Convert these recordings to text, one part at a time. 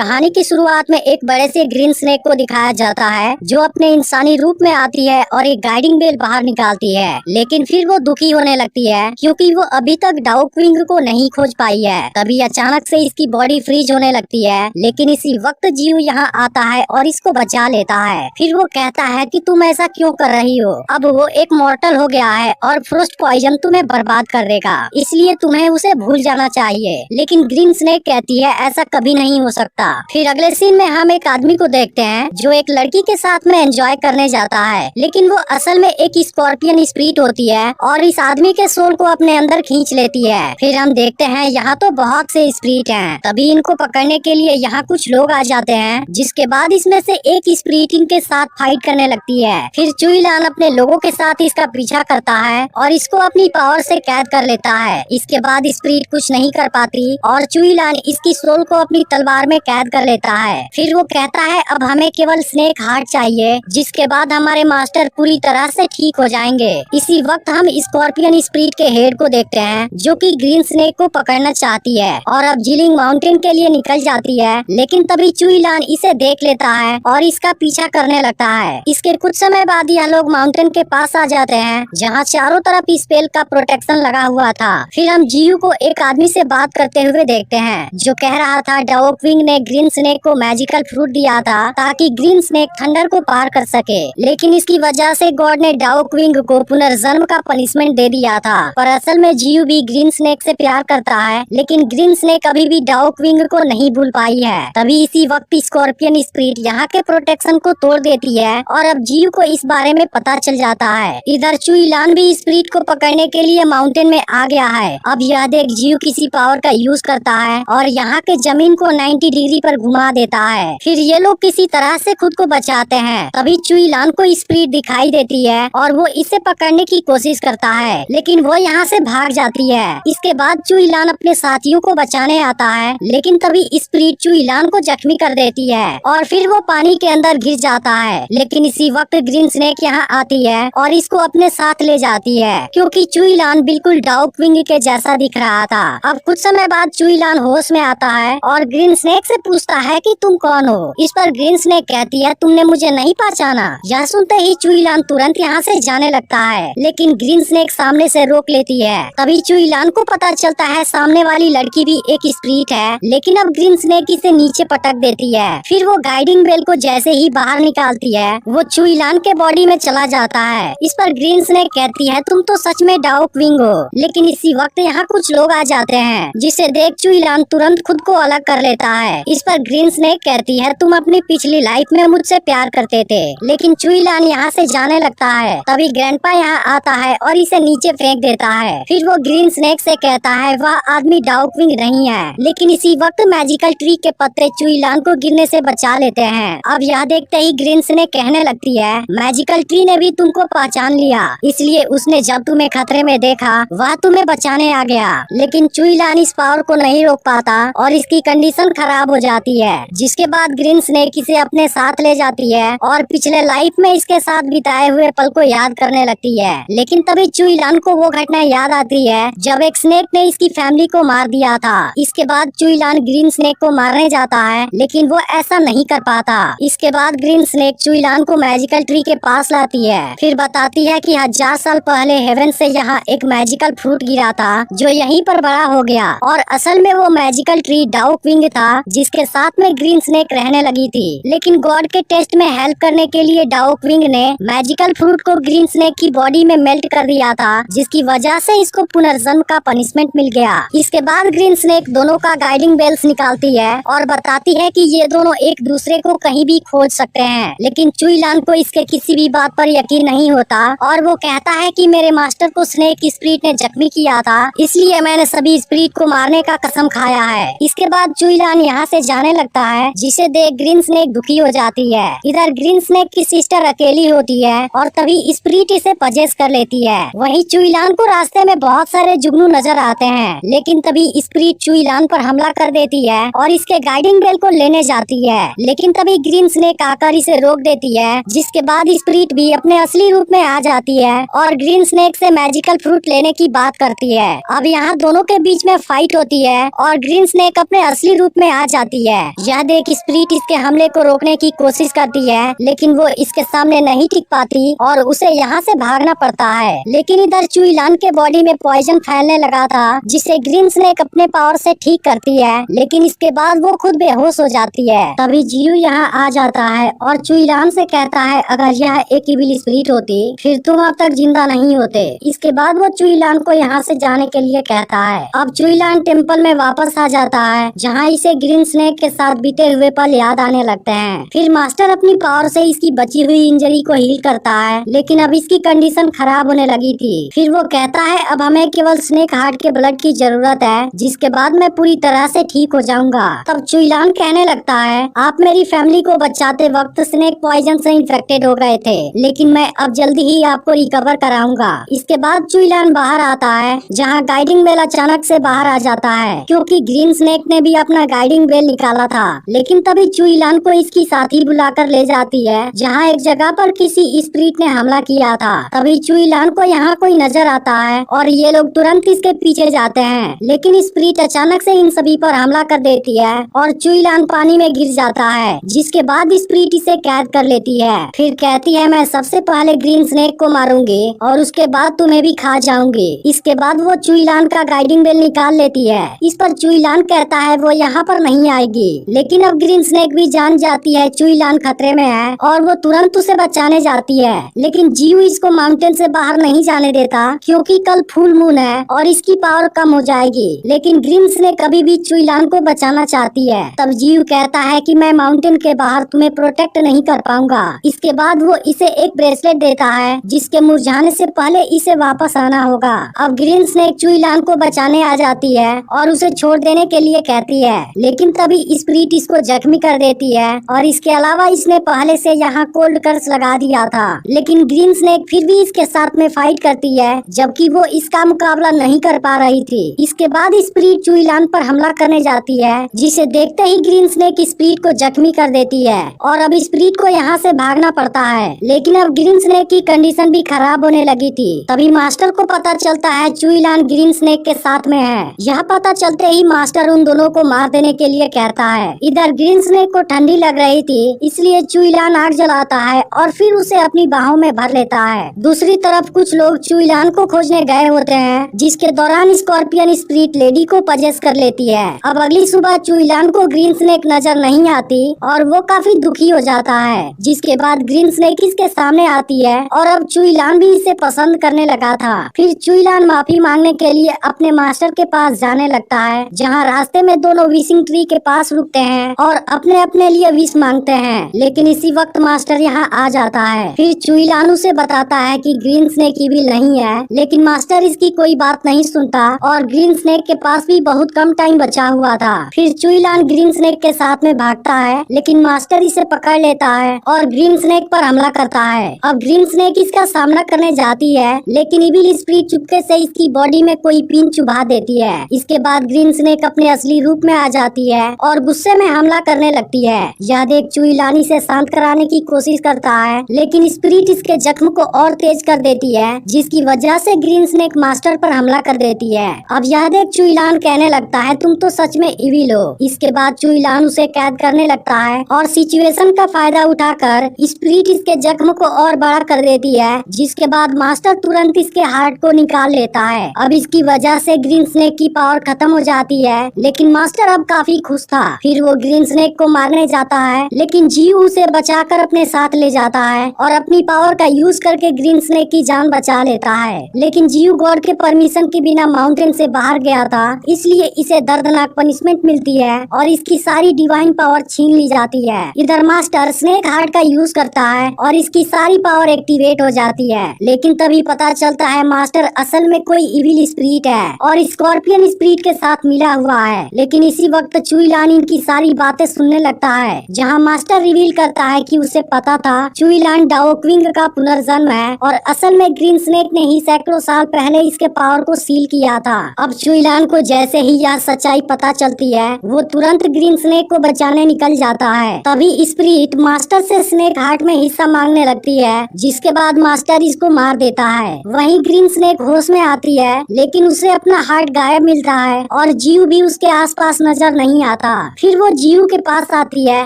कहानी की शुरुआत में एक बड़े से ग्रीन स्नेक को दिखाया जाता है जो अपने इंसानी रूप में आती है और एक गाइडिंग बेल बाहर निकालती है। लेकिन फिर वो दुखी होने लगती है क्योंकि वो अभी तक डाउकविंग को नहीं खोज पाई है। तभी अचानक से इसकी बॉडी फ्रीज होने लगती है। लेकिन इसी वक्त जियो यहाँ आता है और इसको बचा लेता है। फिर वो कहता है कि तुम ऐसा क्यों कर रही हो, अब वो एक मॉर्टल हो गया है और फ्रोस्ट पॉइजन तुम्हें बर्बाद कर देगा, इसलिए तुम्हें उसे भूल जाना चाहिए। लेकिन ग्रीन स्नेक कहती है ऐसा कभी नहीं हो सकता। फिर अगले सीन में हम एक आदमी को देखते हैं जो एक लड़की के साथ में एंजॉय करने जाता है, लेकिन वो असल में एक स्कॉर्पियन स्पिरिट होती है और इस आदमी के सोल को अपने अंदर खींच लेती है। फिर हम देखते हैं यहाँ तो बहुत से स्पिरिट हैं। तभी इनको पकड़ने के लिए यहाँ कुछ लोग आ जाते हैं, जिसके बाद इसमें से एक स्पिरिट इनके साथ फाइट करने लगती है। फिर चुईलान अपने लोगों के साथ इसका पीछा करता है और इसको अपनी पावर से कैद कर लेता है। इसके बाद स्पिरिट कुछ नहीं कर पाती और चुईलान इसकी सोल को अपनी तलवार में कैद कर लेता है। फिर वो कहता है अब हमें केवल स्नेक हार्ट चाहिए, जिसके बाद हमारे मास्टर पूरी तरह से ठीक हो जाएंगे। इसी वक्त हम स्कॉर्पियन स्पिरिट के हेड को देखते हैं जो कि ग्रीन स्नेक को पकड़ना चाहती है और अब जिलिंग माउंटेन के लिए निकल जाती है। लेकिन तभी चुईलान इसे देख लेता है और इसका पीछा करने लगता है। इसके कुछ समय बाद यह लोग माउंटेन के पास आ जाते हैं जहाँ चारों तरफ स्पेल का प्रोटेक्शन लगा हुआ था। फिर हम जियो को एक आदमी से बात करते हुए देखते हैं जो कह रहा था डाउकविंग ने ग्रीन स्नेक को मैजिकल फ्रूट दिया था ताकि ग्रीन स्नेक थंडर को पार कर सके, लेकिन इसकी वजह से गॉड ने डाउकविंग को पुनर्जन्म का पनिशमेंट दे दिया था। पर असल में जियो भी ग्रीन स्नेक से प्यार करता है, लेकिन ग्रीन स्नेक अभी भी डाउकविंग को नहीं भूल पाई है। तभी इसी वक्त स्कॉर्पियन स्पिरिट यहाँ के प्रोटेक्शन को तोड़ देती है और अब जियो को इस बारे में पता चल जाता है। इधर चुईलान भी स्पिरिट को पकड़ने के लिए माउंटेन में आ गया है। अब यह देख जियो किसी पावर का यूज करता है और यहाँ के जमीन को 90 डिग्री पर घुमा देता है। फिर ये लोग किसी तरह से खुद को बचाते हैं। तभी चुईलान को स्पिरिट दिखाई देती है और वो इसे पकड़ने की कोशिश करता है, लेकिन वो यहाँ से भाग जाती है। इसके बाद चुईलान अपने साथियों को बचाने आता है, लेकिन तभी स्पिरिट चुईलान को जख्मी कर देती है और फिर वो पानी के अंदर गिर जाता है। लेकिन इसी वक्त ग्रीन स्नेक यहाँ आती है और इसको अपने साथ ले जाती है क्योंकि चुईलान बिल्कुल डाउकविंग के जैसा दिख रहा था। अब कुछ समय बाद चुईलान होश में आता है और ग्रीन स्नेक से पूछता है कि तुम कौन हो। इस पर ग्रीन स्नेक कहती है तुमने मुझे नहीं पहचाना। यह सुनते ही चुईलान तुरंत यहाँ से जाने लगता है, लेकिन ग्रीन स्नेक सामने से रोक लेती है। तभी चुईलान को पता चलता है सामने वाली लड़की भी एक स्पिरिट है, लेकिन अब ग्रीन स्नेक इसे नीचे पटक देती है। फिर वो गाइडिंग बेल को जैसे ही बाहर निकालती है वो चुईलान के बॉडी में चला जाता है। इस पर ग्रीन स्नेक कहती है तुम तो सच में डाउकविंग हो। लेकिन इसी वक्त यहाँ कुछ लोग आ जाते हैं, जिसे देख चुईलान तुरंत खुद को अलग कर लेता है। इस पर ग्रीन स्नेक कहती है तुम अपनी पिछली लाइफ में मुझसे प्यार करते थे। लेकिन चुईलान यहाँ से जाने लगता है। तभी ग्रैंडपा यहाँ आता है और इसे नीचे फेंक देता है। फिर वो ग्रीन स्नेक से कहता है वह आदमी डाउकविंग नहीं है। लेकिन इसी वक्त मैजिकल ट्री के पत्ते चुईलान को गिरने से बचा लेते हैं। अब यह देखते ही ग्रीन स्नेक कहने लगती है मैजिकल ट्री ने भी तुमको पहचान लिया, इसलिए उसने जब तुम्हें खतरे में देखा वह तुम्हें बचाने आ गया। लेकिन चुईलान इस पावर को नहीं रोक पाता और इसकी कंडीशन खराब हो जाती है, जिसके बाद ग्रीन स्नेक इसे अपने साथ ले जाती है और पिछले लाइफ में इसके साथ बिताए हुए पल को याद करने लगती है। लेकिन तभी चुईलान को वो घटना याद आती है जब एक स्नेक ने इसकी फैमिली को मार दिया था। इसके बाद चुईलान ग्रीन स्नेक को मारने जाता है, लेकिन वो ऐसा नहीं कर पाता। इसके बाद ग्रीन स्नेक चुईलान को मैजिकल ट्री के पास लाती है। फिर बताती है कि 1000 साल पहले हेवन से यहाँ एक मैजिकल फ्रूट गिरा था जो यहीं पर बड़ा हो गया और असल में वो मैजिकल ट्री डाउकविंग था जिसके साथ में ग्रीन स्नेक रहने लगी थी। लेकिन गॉड के टेस्ट में हेल्प करने के लिए डाउकविंग ने मैजिकल फ्रूट को ग्रीन स्नेक की बॉडी में मेल्ट कर दिया था, जिसकी वजह से इसको पुनर्जन्म का पनिशमेंट मिल गया। इसके बाद ग्रीन स्नेक दोनों का गाइडिंग बेल्स निकालती है और बताती है कि ये दोनों एक दूसरे को कहीं भी खोज सकते हैं। लेकिन चुईलान को इसके किसी भी बात पर यकीन नहीं होता और वो कहता है कि मेरे मास्टर को स्नेक स्पिरिट ने जख्मी किया था, इसलिए मैंने सभी स्पिरिट को मारने का कसम खाया है। इसके बाद चुईलान यहाँ से जाने लगता है, जिसे देख ग्रीन स्नेक दुखी हो जाती है। इधर ग्रीन स्नेक की सिस्टर अकेली होती है और तभी स्पिरिट इसे पजेस कर लेती है। वहीं चुईलान को रास्ते में बहुत सारे जुगनू नजर आते हैं, लेकिन तभी स्पिरिट चुईलान पर हमला कर देती है और इसके गाइडिंग बेल को लेने जाती है। लेकिन तभी ग्रीन स्नेक आकर इसे रोक देती है, जिसके बाद स्पिरिट भी अपने असली रूप में आ जाती है और ग्रीन स्नेक से मैजिकल फ्रूट लेने की बात करती है। अब यहाँ दोनों के बीच में फाइट होती है और ग्रीन स्नेक अपने असली रूप में आ जाती देती है। यह देख स्प्रिट इसके हमले को रोकने की कोशिश करती है, लेकिन वो इसके सामने नहीं टिक पाती और उसे यहाँ से भागना पड़ता है। लेकिन इधर चुईलान के बॉडी में पॉइजन फैलने लगा था, जिसे ग्रीन स्नेक अपने पावर से ठीक करती है, लेकिन इसके बाद वो खुद बेहोश हो जाती है। तभी जियू यहाँ आ जाता है और चुईलान से कहता है अगर यह एक इविल स्पिरिट होती फिर तुम अब तक जिंदा नहीं होते। इसके बाद वो चुईलान को यहाँ से जाने के लिए कहता है। अब चुईलान टेम्पल में वापस आ जाता है, जहाँ इसे ग्रीन स्नेक के साथ बीते हुए पल याद आने लगते हैं। फिर मास्टर अपनी पावर से इसकी बची हुई इंजरी को हील करता है, लेकिन अब इसकी कंडीशन खराब होने लगी थी। फिर वो कहता है अब हमें केवल स्नेक हार्ट के ब्लड की जरूरत है, जिसके बाद मैं पूरी तरह से ठीक हो जाऊंगा। तब चुईलान कहने लगता है आप मेरी फैमिली को बचाते वक्त स्नेक पॉइजन से इन्फेक्टेड हो गए थे, लेकिन मैं अब जल्दी ही आपको रिकवर कराऊंगा। इसके बाद चुईलान बाहर आता है, जहाँ गाइडिंग बेल अचानक से बाहर आ जाता है, क्योंकि ग्रीन स्नेक ने भी अपना गाइडिंग बेल निकाला था। लेकिन तभी चुईलान को इसकी साथी बुलाकर ले जाती है, जहाँ एक जगह पर किसी स्पिरिट ने हमला किया था। तभी चुईलान को यहाँ कोई नजर आता है और ये लोग तुरंत इसके पीछे जाते हैं, लेकिन स्पिरिट अचानक से इन सभी पर हमला कर देती है और चुईलान पानी में गिर जाता है, जिसके बाद स्पिरिट इसे कैद कर लेती है। फिर कहती है मैं सबसे पहले ग्रीन स्नेक को मारूंगी और उसके बाद तुम्हें भी खा जाऊंगी। इसके बाद वो चुईलान का गाइडिंग बेल निकाल लेती है। इस पर चुईलान कहता है वो यहाँ पर नहीं आएगी, लेकिन अब ग्रीन स्नेक भी जान जाती है चुईलान खतरे में है और वो तुरंत उसे बचाने जाती है। लेकिन जियू इसको माउंटेन से बाहर नहीं जाने देता, क्योंकि कल फुल मून है और इसकी पावर कम हो जाएगी। लेकिन ग्रीन स्नेक अभी भी चुईलान को बचाना चाहती है। तब जियू कहता है कि मैं माउंटेन के बाहर तुम्हें प्रोटेक्ट नहीं कर पाऊंगा। इसके बाद वो इसे एक ब्रेसलेट देता है, जिसके मुरझाने से पहले इसे वापस आना होगा। अब ग्रीन स्नेक चुईलान को बचाने आ जाती है और उसे छोड़ देने के लिए कहती है, लेकिन तभी स्पिरिट इसको जख्मी कर देती है और इसके अलावा इसने पहले से यहाँ कोल्ड कर्स लगा दिया था। लेकिन ग्रीन स्नेक फिर भी इसके साथ में फाइट करती है, जबकि वो इसका मुकाबला नहीं कर पा रही थी। इसके बाद स्पिरिट चुईलान पर हमला करने जाती है, जिसे देखते ही ग्रीन स्नेक स्पिरिट को जख्मी कर देती है और अब स्पिरिट को यहाँ से भागना पड़ता है। लेकिन अब ग्रीन स्नेक की कंडीशन भी खराब होने लगी थी। तभी मास्टर को पता चलता है चुईलान ग्रीन स्नेक के साथ में है। यह पता चलते ही मास्टर उन दोनों को मार देने के लिए कहता है। इधर ग्रीन स्नेक को ठंडी लग रही थी, इसलिए चुईलान आग जलाता है और फिर उसे अपनी बाहों में भर लेता है। दूसरी तरफ कुछ लोग चुईलान को खोजने गए होते हैं, जिसके दौरान स्कॉर्पियन स्पिरिट लेडी को पजेस कर लेती है। अब अगली सुबह चुईलान को ग्रीन स्नेक नजर नहीं आती और वो काफी दुखी हो जाता है। जिसके बाद ग्रीन स्नेक इसके सामने आती है और अब चुईलान भी इसे पसंद करने लगा था। फिर चुईलान माफी मांगने के लिए अपने मास्टर के पास जाने लगता है, जहाँ रास्ते में दोनों विशिंग ट्री के पास रुकते हैं और अपने अपने लिए विश मांगते हैं। लेकिन इसी वक्त मास्टर यहाँ आ जाता है। फिर चुईलान उसे बताता है कि ग्रीन स्नेक इविल नहीं है, लेकिन मास्टर इसकी कोई बात नहीं सुनता और ग्रीन स्नेक के पास भी बहुत कम टाइम बचा हुआ था। फिर चुईलान ग्रीन स्नेक के साथ में भागता है, लेकिन मास्टर इसे पकड़ लेता है और ग्रीन स्नेक पर हमला करता है। अब ग्रीन स्नेक इसका सामना करने जाती है, लेकिन इविल स्पिरिट चुपके से इसकी बॉडी में कोई पिन चुभा देती है। इसके बाद ग्रीन स्नेक अपने असली रूप में आ जाती है और गुस्से में हमला करने लगती है। यह देख चुईलान इसे शांत कराने की कोशिश करता है, लेकिन स्पिरिट इसके जख्म को और तेज कर देती है, जिसकी वजह से ग्रीन स्नेक मास्टर पर हमला कर देती है। अब यह देख चुईलान कहने लगता है तुम तो सच में इविल हो। इसके बाद चुईलान उसे कैद करने लगता है और सिचुएशन का फायदा उठाकर स्पिरिट इसके जख्म को और बड़ा कर देती है, जिसके बाद मास्टर तुरंत इसके हार्ट को निकाल लेता है। अब इसकी वजह से ग्रीन स्नेक की पावर खत्म हो जाती है, लेकिन मास्टर अब काफी खुश था। फिर वो ग्रीन स्नेक को मारने जाता है, लेकिन जियू उसे बचाकर अपने साथ ले जाता है और अपनी पावर का यूज करके ग्रीन स्नेक की जान बचा लेता है। लेकिन जियू गॉड के परमिशन के बिना माउंटेन से बाहर गया था, इसलिए इसे दर्दनाक पनिशमेंट मिलती है और इसकी सारी डिवाइन पावर छीन ली जाती है। इधर मास्टर स्नेक हार्ट का यूज करता है और इसकी सारी पावर एक्टिवेट हो जाती है। लेकिन तभी पता चलता है मास्टर असल में कोई इविल स्पिरिट है और स्कॉर्पियन स्पिरिट के साथ मिला हुआ है। लेकिन इसी वक्त चुईलान इनकी सारी बातें सुनने लगता है, जहां मास्टर रिवील करता है कि उसे पता था चुईलान डाओक्विंग का पुनर्जन्म है और असल में ग्रीन स्नेक ने ही सैकड़ों साल पहले इसके पावर को सील किया था। अब चुईलान को जैसे ही यह सच्चाई पता चलती है, वो तुरंत ग्रीन स्नेक को बचाने निकल जाता है। तभी स्पिरिट मास्टर से स्नेक हार्ट में हिस्सा मांगने लगती है, जिसके बाद मास्टर इसको मार देता है। वहीं ग्रीन स्नेक होश में आती है, लेकिन उसे अपना हार्ट गायब मिलता है और जीव भी उसके आसपास नजर नहीं आता। फिर वो जीयू के पास आती है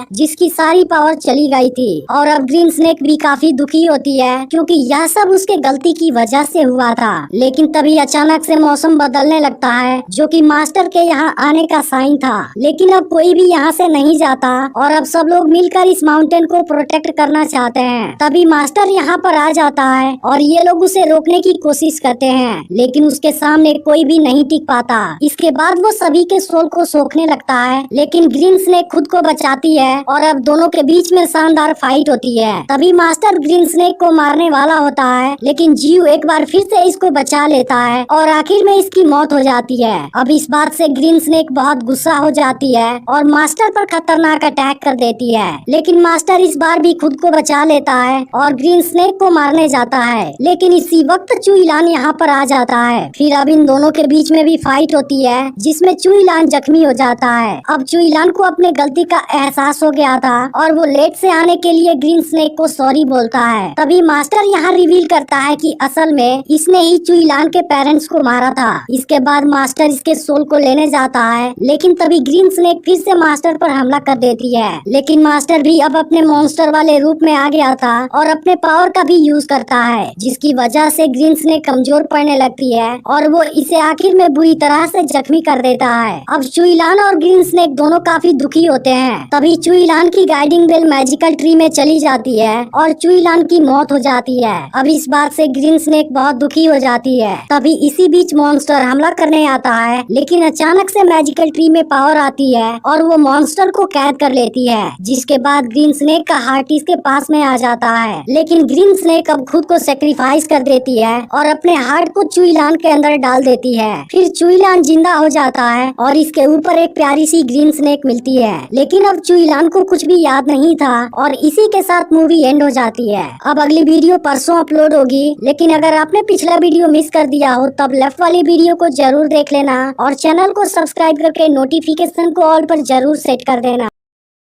जिसकी सारी पावर चली गई थी और अब ग्रीन स्नेक भी काफी दुखी होती है क्योंकि यह सब उसके गलती की वजह से हुआ था। लेकिन तभी अचानक से मौसम बदलने लगता है जो कि मास्टर के यहाँ आने का साइन था। लेकिन अब कोई भी यहाँ से नहीं जाता और अब सब लोग मिलकर इस माउंटेन को प्रोटेक्ट करना चाहते हैं। तभी मास्टर यहाँ पर आ जाता है और ये लोग उसे रोकने की कोशिश करते हैं लेकिन उसके सामने कोई भी नहीं टिक पाता। इसके बाद वो सभी के सोल को सोखने लगता है लेकिन ग्रीन स्नेक खुद को बचाती है और अब दोनों के बीच में शानदार फाइट होती है। तभी मास्टर ग्रीन स्नेक को मारने वाला होता है लेकिन जीयू एक बार फिर से इसको बचा लेता है और आखिर में इसकी मौत हो जाती है। अब इस बात से ग्रीन स्नेक बहुत गुस्सा हो जाती है और मास्टर पर खतरनाक अटैक कर देती है लेकिन मास्टर इस बार भी खुद को बचा लेता है और ग्रीन स्नेक को मारने जाता है। लेकिन इसी वक्त चुईलान यहाँ पर आ जाता है। फिर अब इन दोनों के बीच में भी फाइट होती है जिसमें चुईलान जख्मी हो जाता है। अब चुईलान को अपने गलती का एहसास हो गया था और वो लेट से आने के लिए ग्रीन स्नेक को सॉरी बोलता है। तभी मास्टर यहाँ रिवील करता है कि असल में इसने ही चुईलान के पेरेंट्स को मारा था। इसके बाद मास्टर इसके सोल को लेने जाता है लेकिन तभी ग्रीन स्नेक फिर से मास्टर पर हमला कर देती है। लेकिन मास्टर भी अब अपने मॉन्स्टर वाले रूप में आ गया था और अपने पावर का भी यूज करता है जिसकी वजह से ग्रीन स्नेक कमजोर पड़ने लगती है और वो इसे आखिर में बुरी तरह से जख्मी कर देता है। अब चुईलान और ग्रीन स्नेक दोनों काफी दुखी होते हैं। तभी चुईलान की गाइडिंग बेल मैजिकल ट्री में चली जाती है और चुईलान की मौत हो जाती है। अब इस बात से ग्रीन स्नेक बहुत दुखी हो जाती है। तभी इसी बीच मॉन्स्टर हमला करने आता है लेकिन अचानक से मैजिकल ट्री में पावर आती है और वो मॉन्स्टर को कैद कर लेती है जिसके बाद ग्रीन स्नेक का हार्ट इसके पास में आ जाता है। लेकिन ग्रीन स्नेक अब खुद को सेक्रीफाइस कर देती है और अपने हार्ट को चुईलान के अंदर डाल देती है। फिर चुईलान जिंदा हो जाता है और इसके ऊपर एक प्यारी सी ग्रीन स्नेक मिलती है। लेकिन अब चुईलान को कुछ भी याद नहीं था और इसी के साथ मूवी एंड हो जाती है। अब अगली वीडियो परसों अपलोड होगी लेकिन अगर आपने पिछला वीडियो मिस कर दिया हो तब लेफ्ट वाली वीडियो को जरूर देख लेना और चैनल को सब्सक्राइब करके नोटिफिकेशन को ऑल पर जरूर सेट कर देना।